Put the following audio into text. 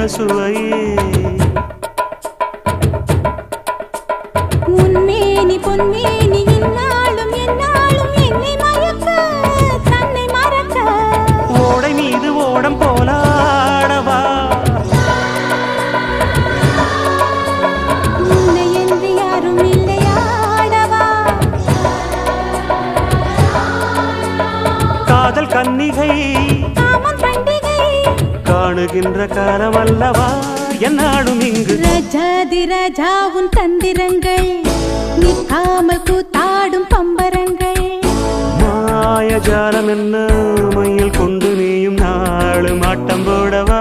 என்ன சுவையே உன்மேனி பொன்மேனி இந்நாளும் எந்நாளும் என்னை மயக்க தன்னை மறக்க ஓடை மீது ஓடம் போலாடவா உன்னை என்று யாரும் இல்லையாடவா காதல் கன்னிகை காமம் பண்டிகை காணுகின்ற காலம் அல்லவா என்னாடும் இங்கு ரஜாதி ராஜாவும் தந்திரங்கள் நிற்காமல் கூத்தாடும் பம்பரங்கள் மாயஜாலம் என்ன மையில் கொண்டு நீயும் நாளும் ஆட்டம் போடவா